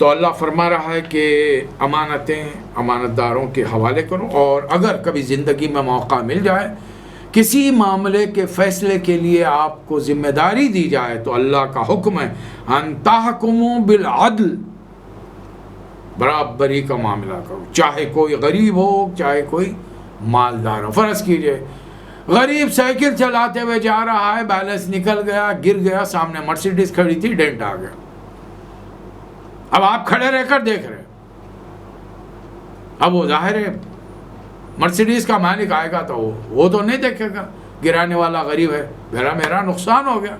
تو اللہ فرما رہا ہے کہ امانتیں امانت داروں کے حوالے کرو، اور اگر کبھی زندگی میں موقع مل جائے کسی معاملے کے فیصلے کے لیے آپ کو ذمہ داری دی جائے تو اللہ کا حکم ہے ان تحکموا بالعدل، برابری کا معاملہ کرو، چاہے کوئی غریب ہو چاہے کوئی مالدار ہو۔ فرض کیجئے غریب سائیکل چلاتے ہوئے جا رہا ہے، بیلنس نکل گیا، گر گیا، سامنے مرسیڈیز کھڑی تھی، ڈینٹ آ گیا۔ اب آپ کھڑے رہ کر دیکھ رہے، اب وہ ظاہر ہے مرسیڈیز کا مالک آئے گا تو وہ تو نہیں دیکھے گا گرانے والا غریب ہے، میرا نقصان ہو گیا۔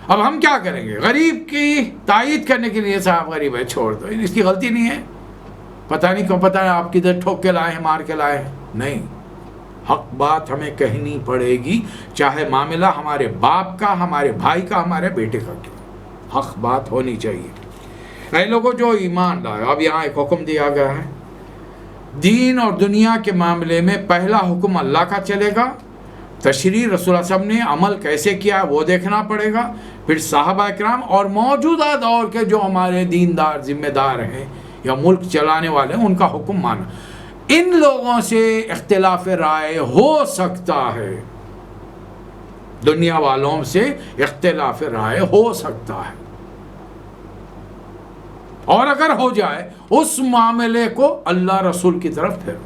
اب ہم کیا کریں گے؟ غریب کی تائید کرنے کے لیے صاحب غریب ہے چھوڑ دو، اس کی غلطی نہیں ہے، پتہ نہیں کیوں، پتہ ہے آپ کدھر ٹھوک کے لائے ہیں، مار کے لائے ہیں، نہیں، حق بات ہمیں کہنی پڑے گی، چاہے معاملہ ہمارے باپ کا، ہمارے بھائی کا، ہمارے بیٹے کا کیوں، حق بات ہونی چاہیے۔ اے لوگوں جو ایمان لائے، اب یہاں ایک حکم دیا گیا ہے، دین اور دنیا کے معاملے میں پہلا حکم اللہ کا چلے گا، تشریع رسول اللہ صلی اللہ علیہ وسلم نے عمل کیسے کیا وہ دیکھنا پڑے گا، پھر صحابہ اکرام اور موجودہ دور کے جو ہمارے دیندار ذمہ دار ہیں یا ملک چلانے والے ہیں ان کا حکم مانا۔ ان لوگوں سے اختلاف رائے ہو سکتا ہے، دنیا والوں سے اختلاف رائے ہو سکتا ہے، اور اگر ہو جائے اس معاملے کو اللہ رسول کی طرف پھیرو،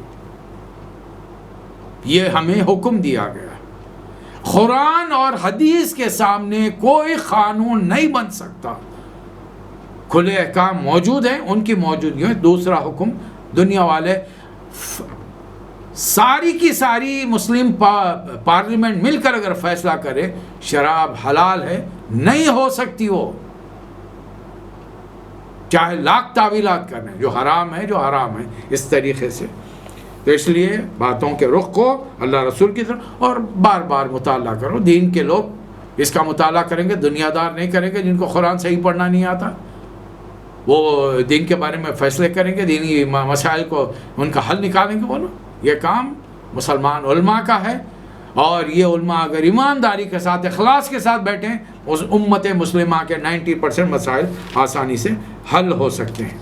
یہ ہمیں حکم دیا گیا ہے۔ قرآن اور حدیث کے سامنے کوئی قانون نہیں بن سکتا، کھلے احکام موجود ہیں، ان کی موجودگی میں دوسرا حکم، دنیا والے ساری کی ساری مسلم پارلیمنٹ مل کر اگر فیصلہ کرے شراب حلال ہے، نہیں ہو سکتی، وہ چاہے لاکھ تعویلات کرنے، جو حرام ہے اس طریقے سے۔ تو اس لیے باتوں کے رخ کو اللہ رسول کی طرف اور بار بار مطالعہ کرو۔ دین کے لوگ اس کا مطالعہ کریں گے، دنیا دار نہیں کریں گے، جن کو قرآن صحیح پڑھنا نہیں آتا وہ دین کے بارے میں فیصلے کریں گے، دینی مسائل کو ان کا حل نکالیں گے۔ بولو یہ کام مسلمان علماء کا ہے، اور یہ علماء اگر ایمانداری کے ساتھ اخلاص کے ساتھ بیٹھیں اس امت مسلمہ کے 90% مسائل آسانی سے حل ہو سکتے ہیں۔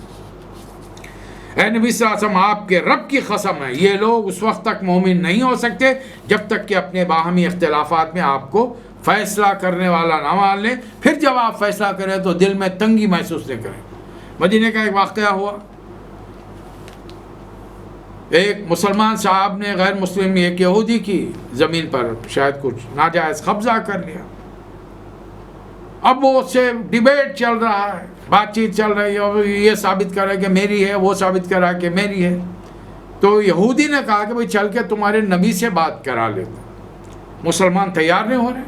اے نبی صلی اللہ علیہ وسلم، آپ کے رب کی قسم ہے یہ لوگ اس وقت تک مومن نہیں ہو سکتے جب تک کہ اپنے باہمی اختلافات میں آپ کو فیصلہ کرنے والا نہ مان لیں، پھر جب آپ فیصلہ کریں تو دل میں تنگی محسوس نہ کریں۔ مدینے کا ایک واقعہ ہوا، ایک مسلمان صاحب نے غیر مسلم ایک یہودی کی زمین پر شاید کچھ ناجائز قبضہ کر لیا۔ اب وہ اس سے ڈیبیٹ چل رہا ہے، بات چیت چل رہی ہے، اور یہ ثابت کر رہا ہے کہ میری ہے، وہ ثابت کر رہا ہے کہ میری ہے۔ تو یہودی نے کہا کہ بھئی چل کے تمہارے نبی سے بات کرا لیتے۔ مسلمان تیار نہیں ہو رہے،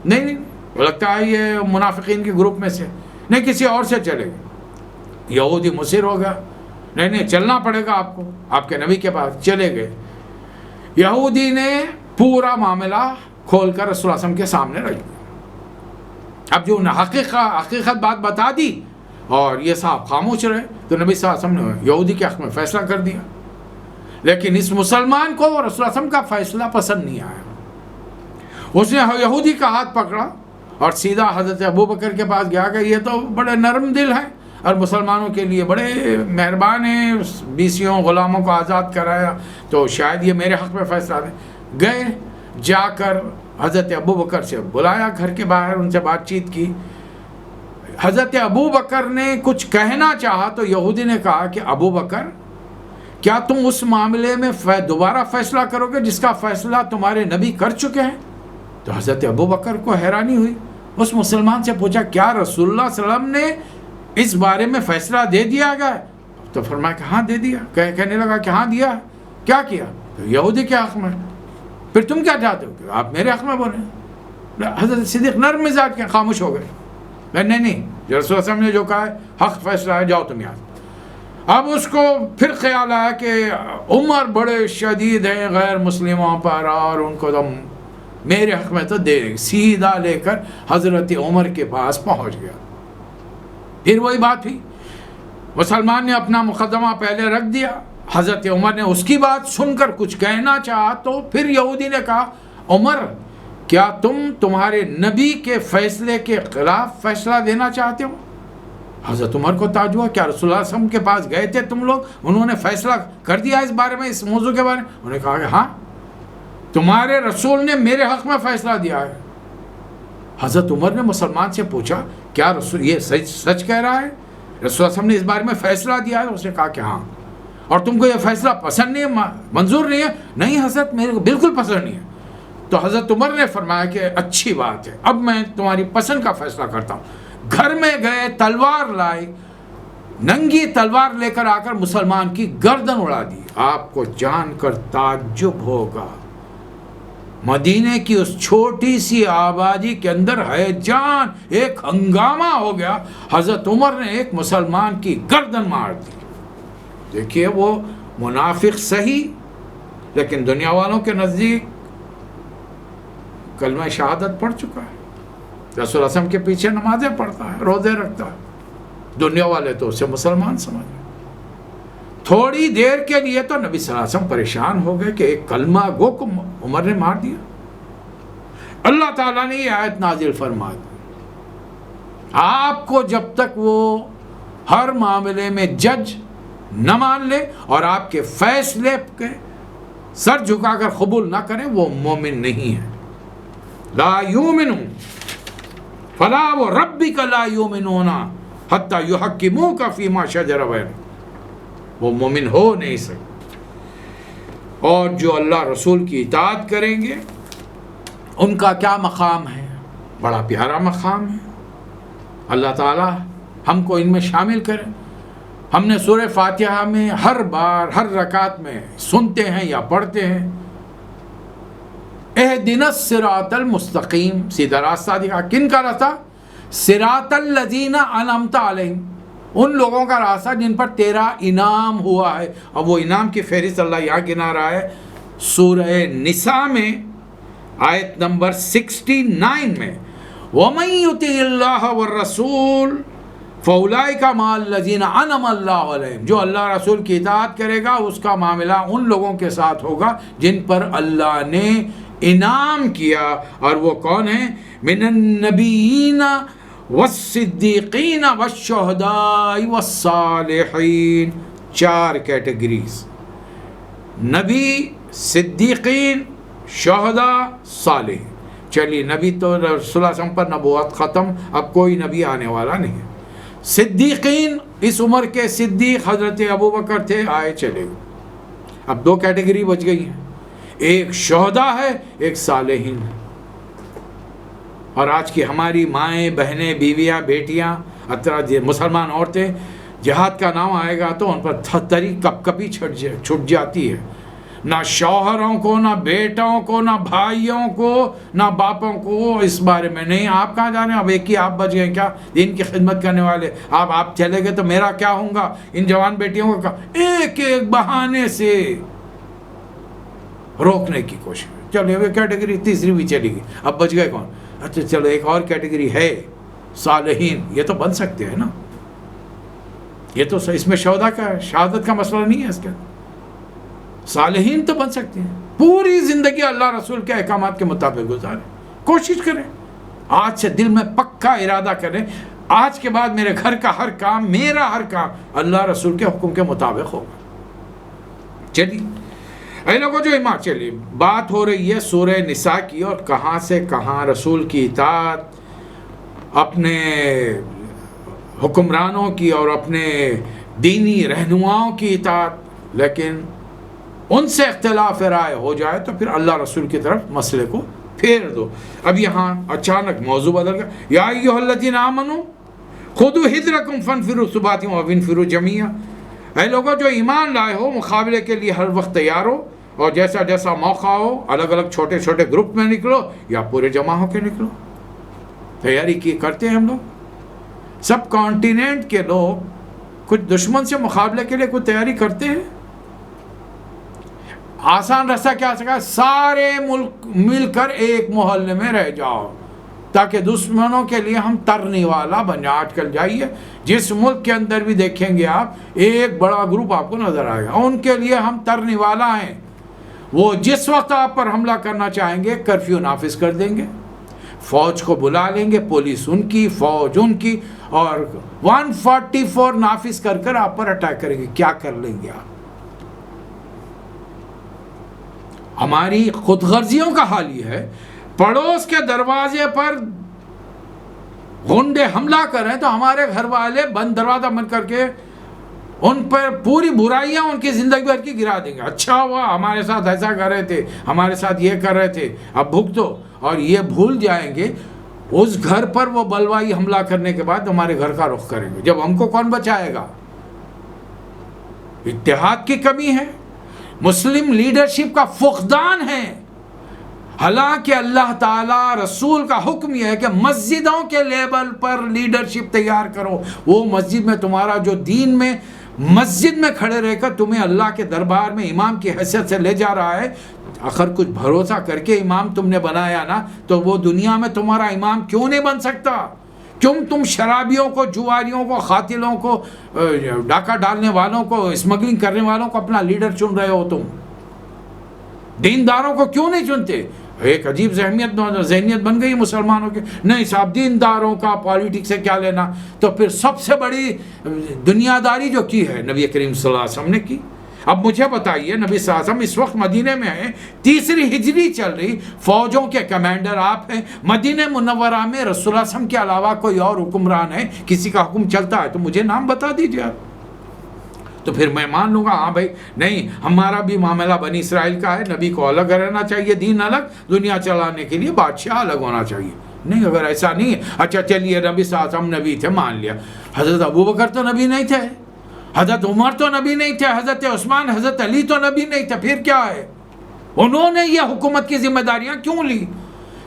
نہیں لگتا ہے یہ منافقین کے گروپ میں سے، نہیں کسی اور سے چلے گا۔ یہودی مصر ہو گیا، نہیں چلنا پڑے گا آپ کو، آپ کے نبی کے پاس۔ چلے گئے، یہودی نے پورا معاملہ کھول کر رسول اللہ علیہ وسلم کے سامنے رکھ دیا۔ اب جو حقیقت بات بتا دی اور یہ صاحب خاموش رہے، تو نبی صلی اللہ علیہ وسلم نے یہودی کے حق میں فیصلہ کر دیا۔ لیکن اس مسلمان کو رسول اللہ صلی اللہ علیہ وسلم کا فیصلہ پسند نہیں آیا، اس نے یہودی کا ہاتھ پکڑا اور سیدھا حضرت ابوبکر کے پاس گیا کہ یہ تو بڑے نرم دل ہیں اور مسلمانوں کے لیے بڑے مہربان ہیں، بیسیوں غلاموں کو آزاد کرایا، تو شاید یہ میرے حق میں فیصلہ دیں۔ گئے، جا کر حضرت ابوبکر سے بلایا گھر کے باہر، ان سے بات چیت کی۔ حضرت ابوبکر نے کچھ کہنا چاہا تو یہودی نے کہا کہ ابوبکر کیا تم اس معاملے میں دوبارہ فیصلہ کرو گے جس کا فیصلہ تمہارے نبی کر چکے ہیں؟ تو حضرت ابوبکر کو حیرانی ہوئی، اس مسلمان سے پوچھا کیا رسول اللہ صلی اللہ علیہ وسلم نے اس بارے میں فیصلہ دے دیا گیا؟ تو فرمایا کہ ہاں دے دیا۔ کہنے لگا کہ ہاں دیا، کیا کیا؟ تو یہودی کے حق میں۔ پھر تم کیا چاہتے ہو کہ آپ میرے حق میں بولیں؟ حضرت صدیق نرم مزاج کے خاموش ہو گئے، نہیں جو رسول اللہ صلی اللہ علیہ وسلم نے جو کہا ہے حق فیصلہ ہے، جاؤ تم یہاں۔ اب اس کو پھر خیال آیا کہ عمر بڑے شدید ہیں غیر مسلموں پر، اور ان کو تم میرے حق میں تو دے دیں، سیدھا لے کر حضرت عمر کے پاس پہنچ گیا۔ پھر وہی بات ہوئی، مسلمان نے اپنا مقدمہ پہلے رکھ دیا، حضرت عمر نے اس کی بات سن کر کچھ کہنا چاہا تو پھر یہودی نے کہا عمر کیا تم تمہارے نبی کے فیصلے کے خلاف فیصلہ دینا چاہتے ہو؟ حضرت عمر کو تعجب ہوا، کیا رسول اللہ صلی اللہ علیہ وسلم کے پاس گئے تھے تم لوگ، انہوں نے فیصلہ کر دیا اس بارے میں، اس موضوع کے بارے میں؟ انہوں نے کہا کہ ہاں تمہارے رسول نے میرے حق میں فیصلہ دیا ہے۔ حضرت عمر نے مسلمان سے پوچھا کیا رسول یہ سچ کہہ رہا ہے، رسول اللہ صلی اللہ علیہ وسلم نے اس بارے میں فیصلہ دیا ہے؟ اس نے کہا کہ ہاں۔ اور تم کو یہ فیصلہ پسند نہیں ہے، منظور نہیں ہے؟ نہیں حضرت میرے کو بالکل پسند نہیں ہے۔ تو حضرت عمر نے فرمایا کہ اچھی بات ہے، اب میں تمہاری پسند کا فیصلہ کرتا ہوں۔ گھر میں گئے، تلوار لائے، ننگی تلوار لے کر آ کر مسلمان کی گردن اڑا دی۔ آپ کو جان کر تعجب ہوگا، مدینے کی اس چھوٹی سی آبادی کے اندر ہے جان، ایک ہنگامہ ہو گیا، حضرت عمر نے ایک مسلمان کی گردن مار دی۔ دیکھیے وہ منافق صحیح، لیکن دنیا والوں کے نزدیک کلمہ شہادت پڑھ چکا ہے، رسول اللہ صلی اللہ علیہ وسلم کے پیچھے نمازیں پڑھتا ہے، روزے رکھتا ہے، دنیا والے تو اسے مسلمان سمجھ گئے۔ تھوڑی دیر کے لیے تو نبی صلی اللہ علیہ وسلم پریشان ہو گئے کہ ایک کلمہ گو کو عمر نے مار دیا۔ اللہ تعالیٰ نے یہ آیت نازل فرما دی، آپ کو جب تک وہ ہر معاملے میں جج نہ مان لے اور آپ کے فیصلے کے سر جھکا کر قبول نہ کرے، وہ مومن نہیں ہے۔ لا یومنو فلا وربک لا یومنون حتی یحکموک فیما شجر بینہم، وہ مومن ہو نہیں سکتے۔ اور جو اللہ رسول کی اطاعت کریں گے ان کا کیا مقام ہے، بڑا پیارا مقام ہے۔ اللہ تعالی ہم کو ان میں شامل کرے۔ ہم نے سورہ فاتحہ میں ہر بار ہر رکعت میں سنتے ہیں یا پڑھتے ہیں، اہدنا الصراط المستقیم، سیدھا راستہ دکھا۔ کن کا راستہ؟ صراط الذین انعمت علیہم، ان لوگوں کا راستہ جن پر تیرا انعام ہوا ہے۔ اور وہ انعام کی فہرست اللہ یہاں گنا رہا ہے سورہ نساء میں آیت نمبر 69 میں، وَمَن يُطِعِ اللَّهَ وَالرَّسُولَ فَأُولَٰئِكَ مَعَ الَّذِينَ أَنْعَمَ اللَّهُ عَلَيْهِمْ، جو اللہ رسول کی اطاعت کرے گا اس کا معاملہ ان لوگوں کے ساتھ ہوگا جن پر اللہ نے انعام کیا۔ اور وہ کون ہیں؟ من النبیین والصدیقین والشہداء والصالحین، 4 کیٹیگریز، نبی، صدیقین، شہداء، صالح۔ چلیے نبی تو رسول اللہ صلی اللہ علیہ وسلم پر نبوت ختم، اب کوئی نبی آنے والا نہیں ہے۔ صدیقین، اس عمر کے صدیق حضرت ابو بکر تھے، آئے چلے گئے، اب 2 کیٹیگری بچ گئی ہیں، ایک شہداء ہے، ایک صالحین ہے۔ اور آج کی ہماری مائیں، بہنیں، بیویاں، بیٹیاں، مسلمان عورتیں، جہاد کا نام آئے گا تو ان پر تھری کپ کپی چھٹ جاتی ہے، نہ شوہروں کو، نہ بیٹوں کو، نہ بھائیوں کو، نہ باپوں کو اس بارے میں نہیں۔ آپ کہاں جانے، اب ایک ہی آپ بچ گئے کیا دین کی خدمت کرنے والے، آپ چلے گئے تو میرا کیا ہوگا، ان جوان بیٹیوں کا ایک ایک بہانے سے روکنے کی کوشش۔ چلو یہ کیٹیگری تیسری بھی چلی گئی، اب بچ گئے کون؟ اچھا چلو ایک اور کیٹیگری ہے صالحین، یہ تو بن سکتے ہیں نا، یہ تو اس میں شہادت کا مسئلہ نہیں ہے، اس کا صالحین تو بن سکتے ہیں۔ پوری زندگی اللہ رسول کے احکامات کے مطابق گزاریں، کوشش کریں، آج سے دل میں پکا ارادہ کریں آج کے بعد میرے گھر کا ہر کام، میرا ہر کام اللہ رسول کے حکم کے مطابق ہوگا۔ چلیے اے لوگوں جو ایمان، چلیے بات ہو رہی ہے سورہ نساء کی، اور کہاں سے کہاں رسول کی اطاعت، اپنے حکمرانوں کی اور اپنے دینی رہنماؤں کی اطاعت، لیکن ان سے اختلاف رائے ہو جائے تو پھر اللہ رسول کی طرف مسئلے کو پھیر دو۔ اب یہاں اچانک موضوع بدل گیا، یا ایھا الذین آمنوا خذوا حذرکم فانفروا ثبات وانفروا جمیعا، اے لوگوں جو ایمان لائے ہو مقابلے کے لیے ہر وقت تیار ہو، اور جیسا جیسا موقع ہو الگ الگ چھوٹے چھوٹے گروپ میں نکلو یا پورے جمع ہو کے نکلو۔ تیاری کی کرتے ہیں ہم لوگ، سب کانٹیننٹ کے لوگ کچھ دشمن سے مقابلے کے لیے کچھ تیاری کرتے ہیں۔ آسان راستہ کیا سکا، سارے ملک مل کر ایک محلے میں رہ جاؤ تاکہ دشمنوں کے لیے ہم ترنے والا بن جائیں۔ آج کل جائیے جس ملک کے اندر بھی دیکھیں گے آپ، ایک بڑا گروپ آپ کو نظر آئے گا، ان کے لیے ہم ترنے والا ہیں۔ وہ جس وقت آپ پر حملہ کرنا چاہیں گے کرفیو نافذ کر دیں گے، فوج کو بلا لیں گے، پولیس ان کی، فوج ان کی، اور 144 نافذ کر کر آپ پر اٹیک کریں گے. کیا کر لیں گے آپ؟ ہماری خود غرضیوں کا حال یہ ہے، پڑوس کے دروازے پر غنڈے حملہ کریں تو ہمارے گھر والے بند دروازہ بند کر کے ان پر پوری برائیاں ان کی زندگی بھر کی گرا دیں گے. اچھا ہوا ہمارے ساتھ ایسا کر رہے تھے، ہمارے ساتھ یہ کر رہے تھے، اب بھگتو. اور یہ بھول جائیں گے اس گھر پر وہ بلوائی حملہ کرنے کے بعد ہمارے گھر کا رخ کریں گے. جب ہم کو کون بچائے گا؟ اتحاد کی کمی ہے، مسلم لیڈرشپ کا فقدان ہے. حالانکہ اللہ تعالیٰ رسول کا حکم یہ ہے کہ مسجدوں کے لیول پر لیڈرشپ تیار کرو. وہ مسجد میں تمہارا جو دین میں مسجد میں کھڑے رہ کر تمہیں اللہ کے دربار میں امام کی حیثیت سے لے جا رہا ہے، آخر کچھ بھروسہ کر کے امام تم نے بنایا نا، تو وہ دنیا میں تمہارا امام کیوں نہیں بن سکتا؟ کیوں تم شرابیوں کو، جواریوں کو، قاتلوں کو، ڈاکہ ڈالنے والوں کو، اسمگلنگ کرنے والوں کو اپنا لیڈر چن رہے ہو؟ تم دینداروں کو کیوں نہیں چنتے؟ ایک عجیب ذہنیت بن گئی مسلمانوں کی، نہیں صاحب دینداروں کا پالیٹکس سے کیا لینا. تو پھر سب سے بڑی دنیا داری جو کی ہے نبی کریم صلی اللہ علیہ وسلم نے کی. اب مجھے بتائیے، نبی صلی اللہ علیہ وسلم اس وقت مدینے میں ہیں، 3ری ہجری چل رہی، فوجوں کے کمانڈر آپ ہیں، مدینہ منورہ میں رسول اللہ علیہ وسلم کے علاوہ کوئی اور حکمران ہے؟ کسی کا حکم چلتا ہے تو مجھے نام بتا دیجیے آپ، تو پھر میں مان لوں گا ہاں بھائی نہیں ہمارا بھی معاملہ بنی اسرائیل کا ہے، نبی کو الگ رہنا چاہیے، دین الگ، دنیا چلانے کے لیے بادشاہ الگ ہونا چاہیے. نہیں، اگر ایسا نہیں ہے، اچھا چلیے نبی صلی اللہ علیہ وسلم نبی تھے مان لیا، حضرت ابوبکر تو نبی نہیں تھے، حضرت عمر تو نبی نہیں تھے، حضرت عثمان، حضرت علی تو نبی نہیں تھے، پھر کیا ہے؟ انہوں نے یہ حکومت کی ذمہ داریاں کیوں لی؟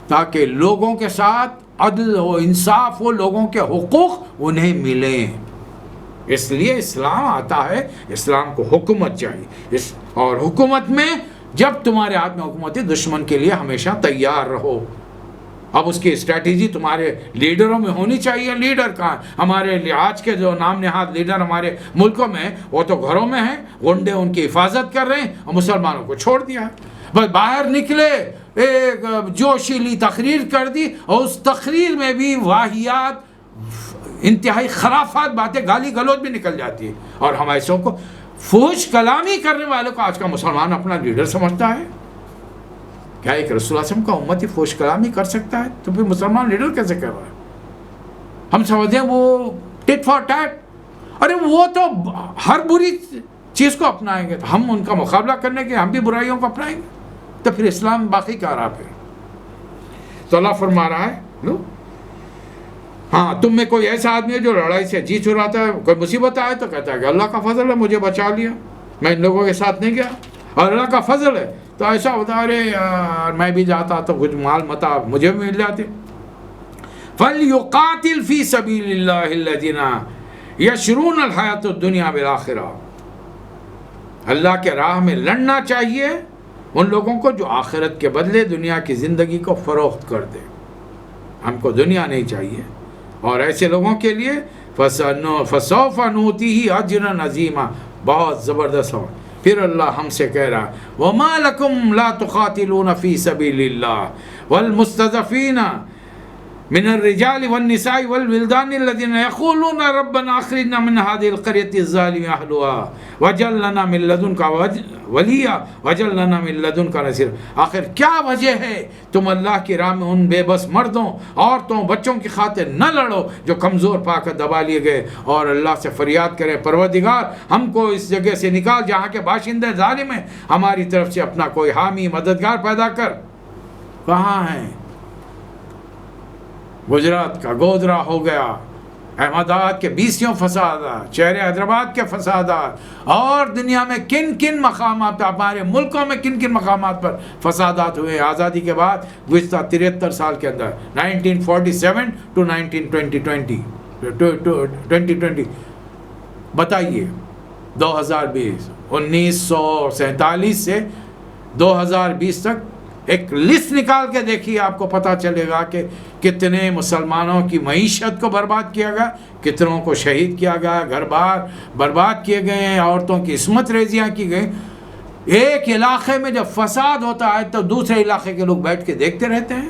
تاکہ لوگوں کے ساتھ عدل و انصاف ہو، لوگوں کے حقوق انہیں ملیں. اس لیے اسلام آتا ہے، اسلام کو حکومت چاہیے، اور حکومت میں جب تمہارے ہاتھ میں حکومت ہے، دشمن کے لیے ہمیشہ تیار رہو. اب اس کی اسٹریٹجی تمہارے لیڈروں میں ہونی چاہیے. لیڈر کہاں؟ ہمارے آج کے جو نام نہاد لیڈر ہمارے ملکوں میں وہ تو گھروں میں ہیں، غنڈے ان کی حفاظت کر رہے ہیں اور مسلمانوں کو چھوڑ دیا. بس باہر نکلے ایک جوشیلی تقریر کر دی، اور اس تقریر میں بھی واہیات، انتہائی خرافات باتیں، گالی گلوچ بھی نکل جاتی ہے. اور ہم ایسوں کو فحش کلامی کرنے والوں کو آج کا مسلمان اپنا لیڈر سمجھتا ہے. کیا ایک رسول اللہ علیہ وسلم کا امتی فحش کلامی کر سکتا ہے؟ تو پھر مسلمان لیڈر کیسے کر رہا ہے؟ ہم سمجھتے ہیں وہ ٹٹ فار ٹیٹ. ارے وہ تو ہر بری چیز کو اپنائیں گے، تو ہم ان کا مقابلہ کرنے کے ہم بھی برائیوں کو اپنائیں گے، تو پھر اسلام باقی کیا رہا پھر؟ تو اللہ فرما رہا ہے لو ہاں تم میں کوئی ایسا آدمی ہے جو لڑائی سے جی چراتا ہے، کوئی مصیبت آئے تو کہتا ہے کہ اللہ کا فضل ہے مجھے بچا لیا، میں ان لوگوں کے ساتھ نہیں گیا، اور اللہ کا فضل ہے تو ایسا ہوتا ہے ارے یار میں بھی جاتا تو کچھ مال متا مجھے بھی مل جاتے. فَلْيُقَاتِلْ فِي سَبِيلِ اللَّهِ الَّذِينَ يَشْرُونَ الْحَيَاةَ الدُّنْيَا بِالْآخِرَةِ. اللہ کے راہ میں لڑنا چاہیے ان لوگوں کو جو آخرت کے بدلے دنیا کی زندگی کو فروخت کر دے. ہم کو دنیا نہیں چاہیے، اور ایسے لوگوں کے لیے فَسَوْفَ نُؤْتِيهِ أَجْرًا عَظِيمًا. بہت زبردست ہو. پھر اللہ ہم سے کہہ رہا وَمَا لَكُمْ لَا تُقَاتِلُونَ فِي سَبِيلِ اللَّهِ وَالْمُسْتَضْعَفِينَ من الرجال والنساء والولدان الذين يقولون ربنا اخرجنا من هذه القرية الظالم اهلها واجعل لنا من لدنك وليا واجعل لنا من لدنك نصيرا. آخر کیا وجہ ہے تم اللہ کی راہ میں ان بے بس مردوں، عورتوں، بچوں کی خاطر نہ لڑو جو کمزور پا کر دبا لیے گئے، اور اللہ سے فریاد کریں پروردگار ہم کو اس جگہ سے نکال جہاں کے باشندے ظالم ہیں، ہماری طرف سے اپنا کوئی حامی مددگار پیدا کر. کہاں ہیں؟ گجرات کا گودرا ہو گیا، احمد آباد کے 20 فسادات، شہر حیدرآباد کے فسادات، اور دنیا میں کن کن مقامات پر، ہمارے ملکوں میں کن کن مقامات پر فسادات ہوئے آزادی کے بعد گزشتہ 73 سال کے اندر، 1947 to 2020. بتائیے 2020 1947 سے 2020 تک ایک لسٹ نکال کے دیکھیے، آپ کو پتہ چلے گا کہ کتنے مسلمانوں کی معیشت کو برباد کیا گیا، کتنوں کو شہید کیا گیا، گھر بار برباد کیے گئے ہیں، عورتوں کی عصمت ریزیاں کی گئی. ایک علاقے میں جب فساد ہوتا ہے تو دوسرے علاقے کے لوگ بیٹھ کے دیکھتے رہتے ہیں.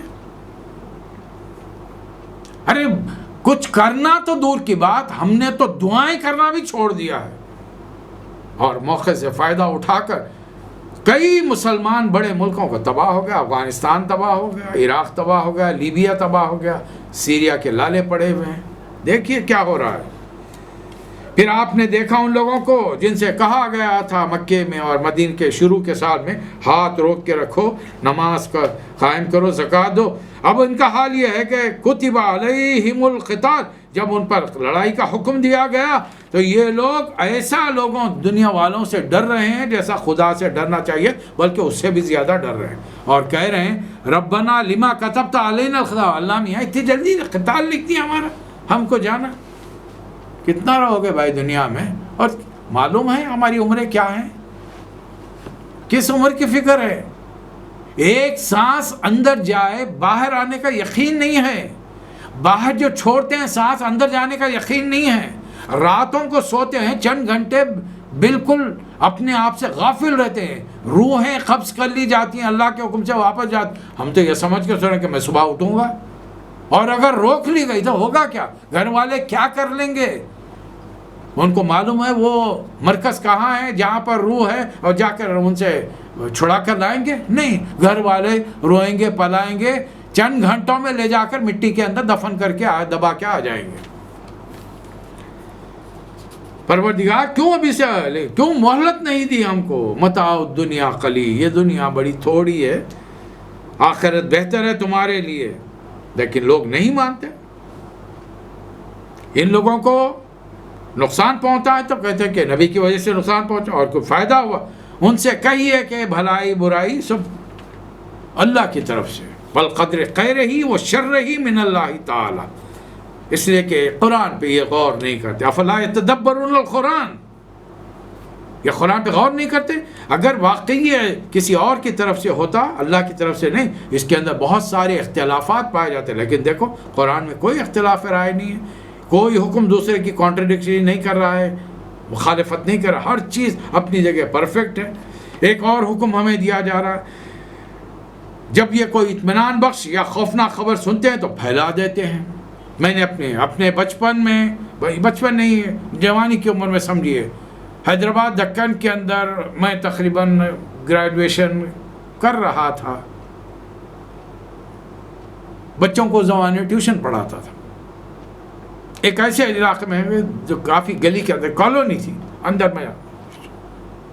ارے کچھ کرنا تو دور کی بات، ہم نے تو دعائیں کرنا بھی چھوڑ دیا ہے، اور موقع سے فائدہ اٹھا کر کئی مسلمان بڑے ملکوں کو تباہ ہو گیا، افغانستان تباہ ہو گیا، عراق تباہ ہو گیا، لیبیا تباہ ہو گیا، سیریا کے لالے پڑے ہوئے ہیں، دیکھیے کیا ہو رہا ہے۔ پھر آپ نے دیکھا ان لوگوں کو جن سے کہا گیا تھا مکے میں اور مدینہ کے شروع کے سال میں، ہاتھ روک کے رکھو، نماز کا قائم کرو، زکوٰۃ دو، اب ان کا حال یہ ہے کہ کتب علیہم القتال، جب ان پر لڑائی کا حکم دیا گیا تو یہ لوگ ایسا لوگوں دنیا والوں سے ڈر رہے ہیں جیسا خدا سے ڈرنا چاہیے، بلکہ اس سے بھی زیادہ ڈر رہے ہیں، اور کہہ رہے ہیں ربنا لما کتبت علینا القتال، اللہ میاں اتنی جلدی قتال لکھ دیا ہمارا، ہم کو جانا، کتنا رہو گے بھائی دنیا میں، اور معلوم ہے ہماری عمریں کیا ہیں، کس عمر کی فکر ہے، ایک سانس اندر جائے باہر آنے کا یقین نہیں ہے، باہر جو چھوڑتے ہیں سانس اندر جانے کا یقین نہیں ہے، راتوں کو سوتے ہیں چند گھنٹے بالکل اپنے آپ سے غافل رہتے ہیں، روحیں قبض کر لی جاتی ہیں اللہ کے حکم سے واپس جاتی، ہم تو یہ سمجھ کے سوچیں کہ میں صبح اٹھوں گا، اور اگر روک لی گئی تو ہوگا کیا، گھر والے کیا کر لیں گے، ان کو معلوم ہے وہ مرکز کہاں ہے جہاں پر روح ہے اور جا کر ان سے چھڑا کر لائیں گے، نہیں، گھر والے روئیں گے پلائیں گے، چند گھنٹوں میں لے جا کر مٹی کے اندر دفن کر کے دبا کے آ جائیں گے۔ پروردگار کیوں ابھی سے کیوں مہلت نہیں دی ہم کو، متاع الدنیا قلیل، یہ دنیا بڑی تھوڑی ہے، آخرت بہتر ہے تمہارے لیے، لیکن لوگ نہیں مانتے، ان لوگوں کو نقصان پہنچا ہے تو کہتے ہیں کہ نبی کی وجہ سے نقصان پہنچا، اور کوئی فائدہ ہوا، ان سے کہیے کہ بھلائی برائی سب اللہ کی طرف سے، بالقدر خیرہ و شرہ من اللہ تعالی، اس لیے کہ قرآن پہ یہ غور نہیں کرتے، افلا یتدبرون القرآن، یہ قرآن پہ غور نہیں کرتے، اگر واقعی یہ کسی اور کی طرف سے ہوتا، اللہ کی طرف سے نہیں، اس کے اندر بہت سارے اختلافات پائے جاتے، لیکن دیکھو قرآن میں کوئی اختلاف رائے نہیں ہے، کوئی حکم دوسرے کی کانٹرڈکشن نہیں کر رہا ہے، مخالفت نہیں کر رہا، ہر چیز اپنی جگہ پرفیکٹ ہے۔ ایک اور حکم ہمیں دیا جا رہا ہے، جب یہ کوئی اطمینان بخش یا خوفناک خبر سنتے ہیں تو پھیلا دیتے ہیں۔ میں نے اپنے بچپن میں، بچپن نہیں جوانی کی عمر میں سمجھیے، حیدرآباد دکن کے اندر میں تقریباً گریجویشن کر رہا تھا، بچوں کو زبانی ٹیوشن پڑھاتا تھا، ایک ایسے علاقے میں جو کافی گلی کے اندر کالونی تھی، اندر میں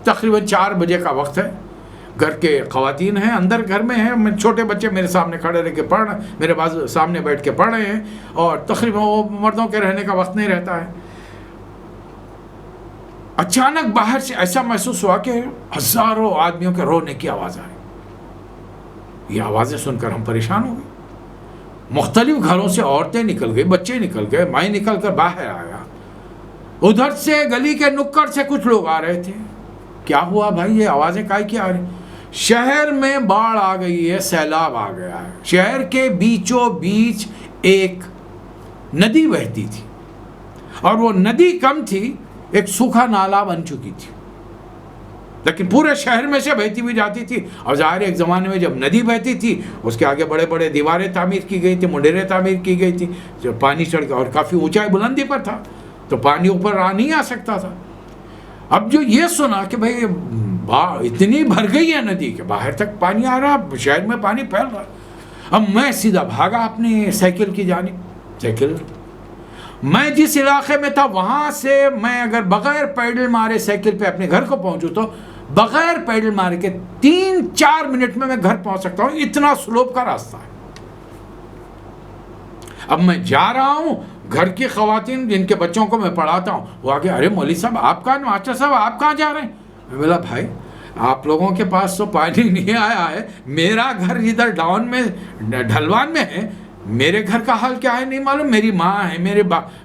تقریباً 4 بجے کا وقت ہے، گھر کے خواتین ہیں اندر گھر میں ہیں، میں چھوٹے بچے میرے سامنے کھڑے رہ کے پڑھ رہے ہیں، میرے پاس سامنے بیٹھ کے پڑھ رہے ہیں، اور تقریباً وہ مردوں کے رہنے کا وقت نہیں رہتا ہے۔ اچانک باہر سے ایسا محسوس ہوا کہ ہزاروں آدمیوں کے رونے کی آواز آئی، یہ آوازیں سن کر ہم پریشان ہو گئے، مختلف گھروں سے عورتیں نکل گئی، بچے نکل گئے، میں نکل کر باہر آیا، ادھر سے گلی کے نکڑ سے کچھ لوگ آ رہے تھے، کیا ہوا بھائی یہ آوازیں کائے کی آ رہی؟ شہر میں باڑھ آ گئی ہے، سیلاب آ گیا ہے، شہر کے بیچوں بیچ ایک ندی بہتی تھی، اور وہ ندی کم تھی، ایک سوکھا نالا بن چکی تھی، لیکن پورے شہر میں سے بہتی بھی جاتی تھی، اور ظاہر ایک زمانے میں جب ندی بہتی تھی اس کے آگے بڑے بڑے دیواریں تعمیر کی گئی تھی، منڈیریں تعمیر کی گئی تھی، جو پانی چڑھ گیا، اور کافی اونچائی بلندی پر تھا تو پانی اوپر نہیں آ سکتا تھا۔ اب جو یہ سنا کہ بھئی اتنی بھر گئی ہے ندی کہ باہر تک پانی آ رہا، شہر میں پانی پھیل رہا، اب میں سیدھا بھاگا اپنی سائیکل کی جانب، سائیکل میں جس علاقے میں تھا وہاں سے میں اگر بغیر پیڈل مارے سائیکل پہ اپنے گھر کو پہنچوں تو بغیر پیڈل مارے کے 3-4 منٹ میں گھر پہنچ سکتا ہوں، اتنا سلوپ کا راستہ ہے۔ اب میں جا رہا ہوں، گھر کی خواتین جن کے بچوں کو میں پڑھاتا ہوں وہ آگے، ارے مولوی صاحب آپ کہاں، ماسٹر صاحب آپ کہاں جا رہے ہیں؟ میں بولا بھائی آپ لوگوں کے پاس تو پانی نہیں آیا ہے، میرا گھر ادھر ڈاؤن میں ڈھلوان میں ہے، میرے گھر کا حال کیا ہے نہیں معلوم، میری ماں ہے،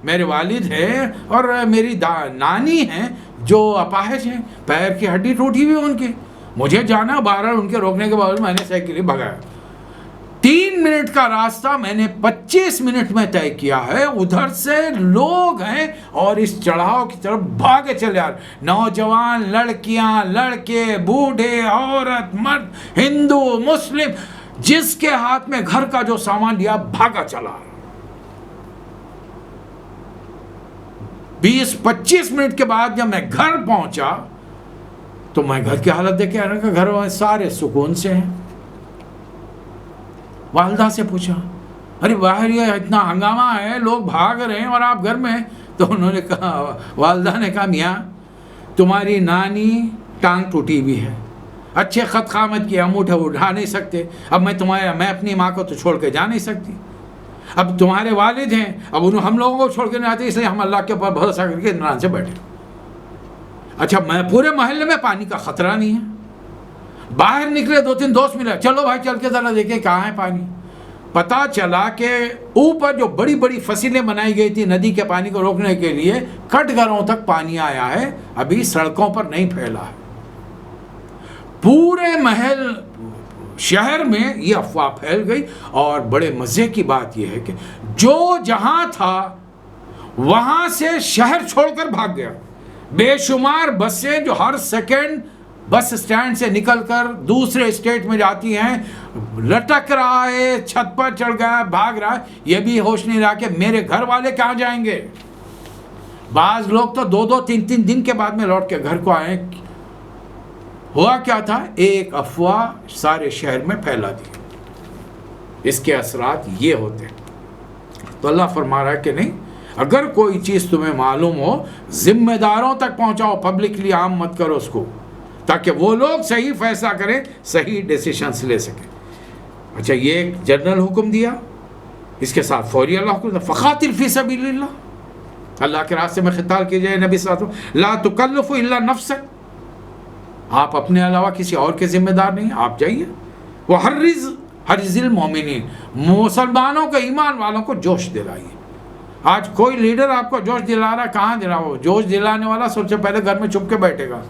میرے والد ہیں، اور میری نانی ہیں جو اپاہج ہیں، پیر کی ہڈی ٹوٹی ہوئی ان کی، مجھے جانا، بہرحال ان کے روکنے کے باوجود میں نے سائیکل ہی بھگایا، 3 منٹ کا راستہ میں نے 25 منٹ میں طے کیا ہے، ادھر سے لوگ ہیں اور اس چڑھاؤ کی طرف بھاگے چلے آ رہے، نوجوان، لڑکیاں، لڑکے، بوڑھے، عورت، مرد، ہندو، مسلم، جس کے ہاتھ میں گھر کا جو سامان لیا بھاگا چلا رہا، 20-25 منٹ کے بعد جب میں گھر پہنچا تو میں گھر کی حالت دیکھ کے آنے کا گھر والے سارے سکون سے ہیں. والدہ سے پوچھا ارے باہر یہ اتنا ہنگامہ ہے، لوگ بھاگ رہے ہیں اور آپ گھر میں ہیں. تو انہوں نے کہا، والدہ نے کہا میاں تمہاری نانی ٹانگ ٹوٹی ہوئی ہے، اچھے خط خامت کی انگوٹھے اٹھا نہیں سکتے، اب میں اپنی ماں کو تو چھوڑ کے جا نہیں سکتی، اب تمہارے والد ہیں، اب ہم لوگوں کو چھوڑ کے نہیں آتے، اس لیے ہم اللہ کے اوپر بھروسہ کر کے اطمینان سے بیٹھے. اچھا میں پورے محلے میں پانی کا خطرہ نہیں ہے. باہر نکلے 2-3 دوست ملے، چلو بھائی چل کے ذرا دیکھیں کہاں ہے پانی. پتہ چلا کہ اوپر جو بڑی بڑی فصیلیں بنائی گئی تھی ندی کے پانی کو روکنے کے لیے، کٹ گھروں تک پانی آیا ہے، ابھی سڑکوں پر نہیں پھیلا ہے. پورے محل شہر میں یہ افواہ پھیل گئی. اور بڑے مزے کی بات یہ ہے کہ جو جہاں تھا وہاں سے شہر چھوڑ کر بھاگ گیا. بے شمار بسیں جو ہر سیکنڈ بس اسٹینڈ سے نکل کر دوسرے اسٹیٹ میں جاتی ہیں، لٹک رہا ہے، چھت پر چڑھ گیا، بھاگ رہا ہے، یہ بھی ہوش نہیں رہا کہ میرے گھر والے کہاں جائیں گے. بعض لوگ تو 2-3 دن کے بعد میں لوٹ کے گھر کو آئے. ہوا کیا تھا؟ ایک افواہ سارے شہر میں پھیلا دی. اس کے اثرات یہ ہوتے ہیں. تو اللہ فرما رہا ہے کہ نہیں، اگر کوئی چیز تمہیں معلوم ہو ذمہ داروں تک پہنچاؤ، پبلکلی عام مت کرو اس کو، تاکہ وہ لوگ صحیح فیصلہ کریں، صحیح ڈیسیشنز لے سکیں. اچھا یہ ایک جنرل حکم دیا، اس کے ساتھ فوری اللہ حکم دیا فقاتل فی سبیل اللہ، اللہ کے راستے میں قتال کی جائے. نبی صلی اللہ علیہ وسلم لا تکلف الا نفسک، آپ اپنے علاوہ کسی اور کے ذمہ دار نہیں، آپ جائیے. وہ حرز المومنین، مسلمانوں کو، ایمان والوں کو جوش دلائیے. آج کوئی لیڈر آپ کو جوش دلا رہا، کہاں دلا؟ وہ جوش دلانے والا سب سے پہلے گھر میں چھپ کے بیٹھے گا،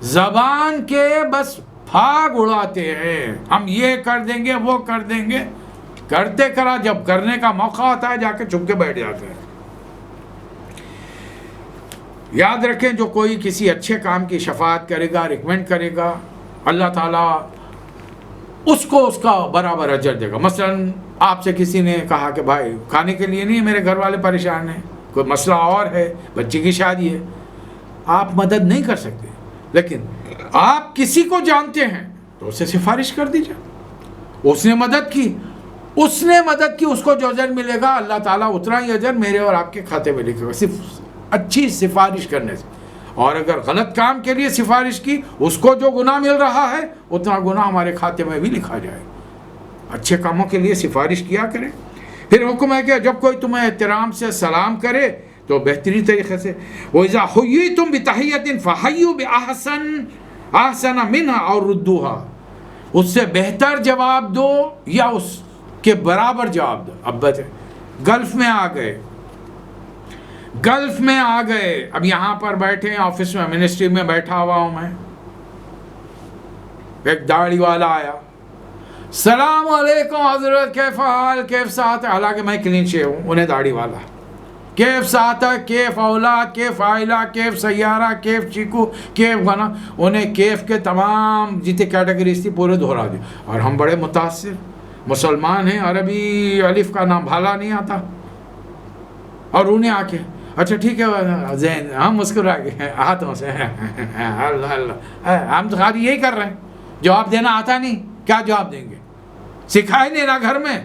زبان کے بس پھاگ اڑاتے ہیں، ہم یہ کر دیں گے وہ کر دیں گے، کرتے کرا جب کرنے کا موقع آتا ہے جا کے چھپ کے بیٹھ جاتے ہیں. یاد رکھیں جو کوئی کسی اچھے کام کی شفاعت کرے گا، ریکمینڈ کرے گا، اللہ تعالیٰ اس کو اس کا برابر اجر دے گا. مثلا آپ سے کسی نے کہا کہ بھائی کھانے کے لیے نہیں، میرے گھر والے پریشان ہیں، کوئی مسئلہ اور ہے، بچی کی شادی ہے، آپ مدد نہیں کر سکتے، لیکن آپ کسی کو جانتے ہیں تو اسے سفارش کر دیجیے. اس نے مدد کی، اس کو جو اجر ملے گا اللہ تعالیٰ اتنا ہی اجر میرے اور آپ کے کھاتے میں لکھے گا، صرف اچھی سفارش کرنے سے. اور اگر غلط کام کے لیے سفارش کی، اس کو جو گناہ مل رہا ہے اتنا گناہ ہمارے کھاتے میں بھی لکھا جائے. اچھے کاموں کے لیے سفارش کیا کریں. پھر حکم ہے کہ جب کوئی تمہیں احترام سے سلام کرے تو بہترین طریقے سے وَإِذَا حُيِّيتُم بِتَحِيَّةٍ فَحَيُّوا بِأَحْسَنَ مِنْهَا أَوْ رُدُّوهَا، اس سے بہتر جواب دو یا اس کے برابر جواب دو. اب گلف میں آ گئے، اب یہاں پر بیٹھے ہیں آفس میں، منسٹری میں بیٹھا ہوا ہوں میں، ایک داڑھی والا آیا، السلام علیکم حضرت، کیف حال، کیف صحت ہے، حالانکہ میں کلین شیو ہوں، انہیں داڑھی والا، کیف صحت ہے، کیف اولاد، کیف عائلہ، کیف سیارہ، کیف چیکو، کیف گنا، انہیں کیف کے تمام جتنے کیٹیگریز تھی پورے دہرا دی. اور ہم بڑے متاثر مسلمان ہیں، عربی الف کا نام بھالا نہیں آتا، اور انہیں آ کے اچھا ٹھیک ہے زین، ہم مسکرا گئے ہاتھوں سے، اللہ اللہ، ہم تو خالی یہی کر رہے ہیں، جواب دینا آتا نہیں، کیا جواب دیں گے؟ سکھائے نہیں نا گھر میں.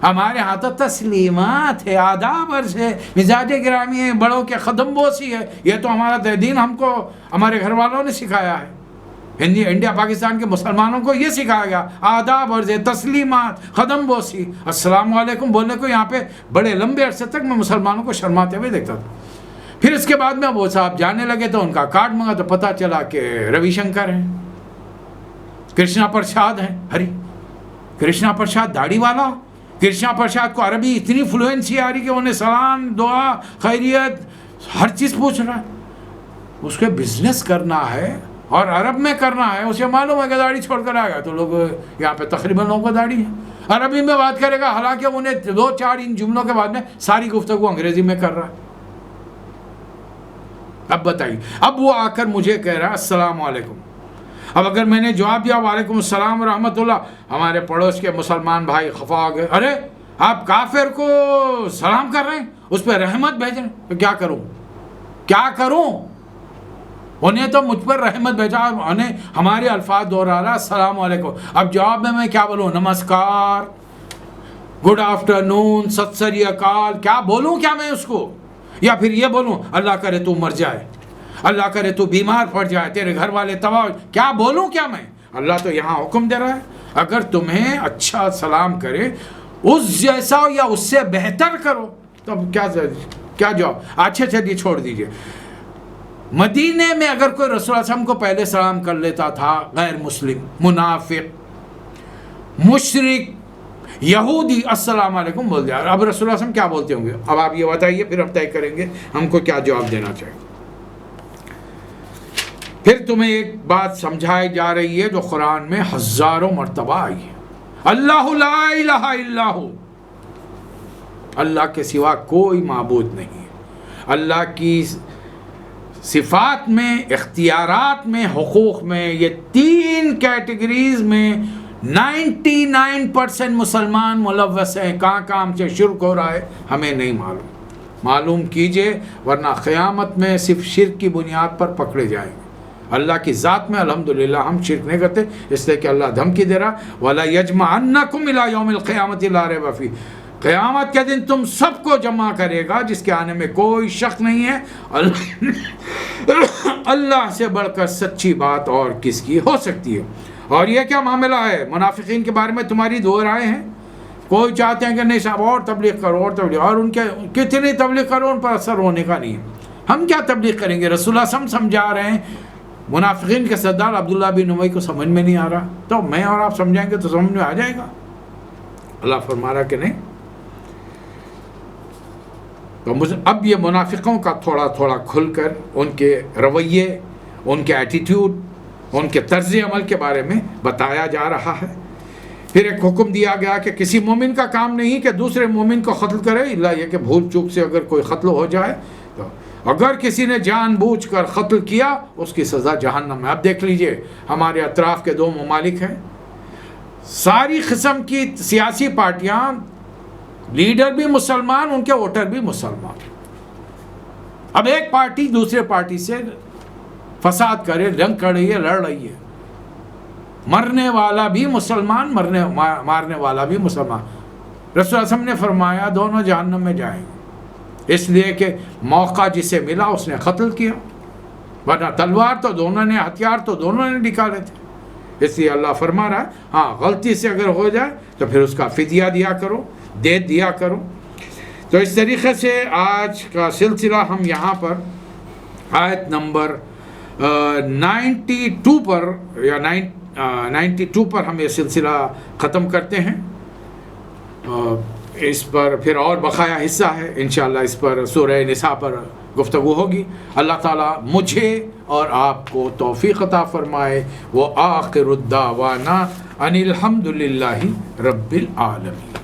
ہمارے ہاں تو تسلیمات ہے، آداب عرض ہے، مزاج گرامی ہے، بڑوں کے قدم بوسی ہے. یہ تو ہمارا دین ہم کو ہمارے گھر والوں نے سکھایا ہے. انڈیا پاکستان کے مسلمانوں کو یہ سکھایا گیا، آداب عرض ہے، تسلیمات، قدم بوسی، السلام علیکم بولنے کو یہاں پہ بڑے لمبے عرصے تک میں مسلمانوں کو شرماتے ہوئے دیکھتا تھا. پھر اس کے بعد میں وہ صاحب جانے لگے تو ان کا کارڈ منگا تو پتہ چلا کہ روی شنکر ہیں، کرشنا پرساد ہیں. ہری کرشنا پرساد داڑھی والا، کرشنا پرساد کو عربی اتنی فلوئنسی آ رہی کہ انہیں سلام، دعا، خیریت، ہر چیز پوچھ رہا ہے. اس کے بزنس کرنا ہے اور عرب میں کرنا ہے، اسے معلوم ہے کہ داڑھی چھوڑ کر آئے گا تو لوگ یہاں پہ تقریباً لوگوں کو داڑھی ہے، عربی میں بات کرے گا، حالانکہ انہیں 2-4 ان جملوں کے بعد میں ساری گفتگو انگریزی میں کر رہا ہے. اب بتائیے، اب وہ آ کر مجھے کہہ رہا ہے السلام علیکم. اب اگر میں نے جواب دیا وعلیکم السلام ورحمۃ اللہ، ہمارے پڑوس کے مسلمان بھائی خفا ہو گئے، ارے آپ کافر کو سلام کر رہے ہیں، اس پہ رحمت بھیج رہے ہیں، تو کیا کروں؟ کیا کروں؟ انہیں تو مجھ پر رحمت بھیجا، انہیں ہمارے الفاظ دوہرا رہا السلام علیکم، اب جواب میں کیا بولوں؟ نمسکار، گڈ آفٹر نون، ست سری اکال، کیا بولوں کیا میں اس کو؟ یا پھر یہ بولوں اللہ کرے تو مر جائے، اللہ کرے تو بیمار پڑ جائے، تیرے گھر والے تباہ، کیا بولوں کیا میں؟ اللہ تو یہاں حکم دے رہا ہے اگر تمہیں اچھا سلام کرے اس جیسا یا اس سے بہتر کرو، تب کیا جواب؟ اچھا چلیے چھوڑ دیجئے، مدینے میں اگر کوئی رسول اللہ علیہ وسلم کو پہلے سلام کر لیتا تھا، غیر مسلم، منافق، مشرک، یہودی السلام علیکم بول دیا، اب رسول اللہ علیہ وسلم کیا بولتے ہوں گے؟ اب آپ یہ بتائیے، پھر ہم طے کریں گے ہم کو کیا جواب دینا چاہیے۔ پھر تمہیں ایک بات سمجھائی جا رہی ہے جو قرآن میں ہزاروں مرتبہ آئی ہے، اللہ لا الہ الا ہو، اللہ کے سوا کوئی معبود نہیں ہے۔ اللہ کی صفات میں، اختیارات میں، حقوق میں، یہ تین کیٹیگریز میں 99% مسلمان ملوث ہیں۔ کہاں ہم سے شرک ہو رہا ہے ہمیں نہیں معلوم کیجئے، ورنہ قیامت میں صرف شرک کی بنیاد پر پکڑے جائیں گے۔ اللہ کی ذات میں الحمدللہ ہم شرک نہیں کرتے، اس لیے کہ اللہ دھمکی دے رہا وَلَا يَجْمَعَنَّكُمْ إِلَىٰ يَوْمِ الْقِيَامَةِ لَا رَيْبَ فِيهِ، قیامت کے دن تم سب کو جمع کرے گا جس کے آنے میں کوئی شک نہیں ہے۔ اللہ سے بڑھ کر سچی بات اور کس کی ہو سکتی ہے؟ اور یہ کیا معاملہ ہے؟ منافقین کے بارے میں تمہاری دو رائے ہیں، کوئی چاہتے ہیں کہ نہیں صاحب اور تبلیغ کرو اور تبلیغ، اور ان کے کتنی تبلیغ کرو ان پر اثر ہونے کا نہیں ہے، ہم کیا تبلیغ کریں گے؟ رسول اللہ صلی اللہ علیہ وسلم سمجھا رہے ہیں، منافقین کے سردار عبداللہ بن ابی کو سمجھ میں نہیں آ رہا، تو میں اور آپ سمجھائیں گے تو سمجھ میں آ جائے گا۔ اللہ فرما رہا کہ نہیں۔ تو اب یہ منافقوں کا تھوڑا تھوڑا کھل کر ان کے رویے، ان کے ایٹیٹیوڈ، ان کے طرز عمل کے بارے میں بتایا جا رہا ہے۔ پھر ایک حکم دیا گیا کہ کسی مومن کا کام نہیں کہ دوسرے مومن کو قتل کرے، اللہ یہ کہ بھول چوک سے اگر کوئی قتل ہو جائے تو اگر کسی نے جان بوجھ کر قتل کیا اس کی سزا جہنم ہے۔ اب دیکھ لیجئے ہمارے اطراف کے دو ممالک ہیں، ساری قسم کی سیاسی پارٹیاں، لیڈر بھی مسلمان، ان کے ووٹر بھی مسلمان، اب ایک پارٹی دوسرے پارٹی سے فساد کرے، جنگ کر رہی ہے، لڑ رہی ہے، مرنے والا بھی مسلمان، مارنے والا بھی مسلمان۔ رسول اللہ صلی اللہ علیہ وسلم نے فرمایا دونوں جہنم میں جائیں گے، اس لیے کہ موقع جسے ملا اس نے قتل کیا، ورنہ تلوار تو دونوں نے، ہتھیار تو دونوں نے نکالے تھے۔ اس لیے اللہ فرما رہا ہے ہاں غلطی سے اگر ہو جائے تو پھر اس کا فدیہ دیا کرو، دے دیا کرو۔ تو اس طریقے سے آج کا سلسلہ ہم یہاں پر آیت نمبر 92 پر یا 92 پر ہم یہ سلسلہ ختم کرتے ہیں۔ اس پر پھر اور بقایا حصہ ہے انشاءاللہ، اس پر سورہ نساء پر گفتگو ہوگی۔ اللہ تعالیٰ مجھے اور آپ کو توفیق عطا فرمائے۔ وآخر الدعوانا ان الحمد للہ رب العالمین۔